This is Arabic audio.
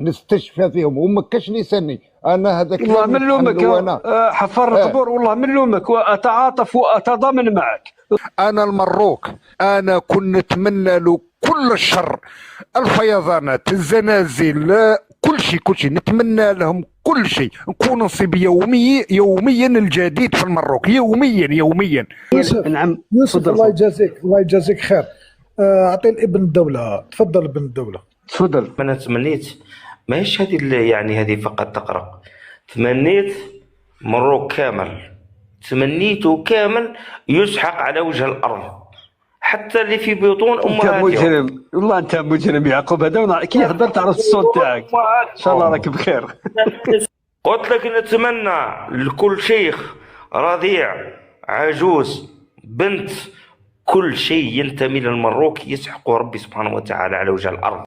نستشفى فيهم وما كاش لساني انا هذا والله كلام من لومك نتحملو انا. حفر القبور، والله من لومك، واتعاطف واتضامن معك. انا المروك انا كنت نتمنى له كل الشر، الفيضانات، الزلازل، كل شيء نتمنى لهم كل شيء، نكون نصيب يوميا الجديد في المروك، يوميا. يوسف، نعم يوسف تفضل الله خويا. يجازيك، الله يجازيك خير. اعطي الابن الدوله، تفضل ابن الدوله. تفضل. أنا تمنيت ماهيش هذه يعني هذه فقط تقرأ، تمنيت مروك كامل، تمنيته كامل يسحق على وجه الأرض، حتى اللي في بطون انت أمهاتهم. مجرم، والله انت مجرم يعقوب. هذا كي هضرت على الصوت تاعك. ان شاء الله راك بخير. قلت لك نتمنى لكل شيخ، رضيع، عجوز، بنت، كل شيء ينتمي للمروك يسحق ربي سبحانه وتعالى على وجه الأرض.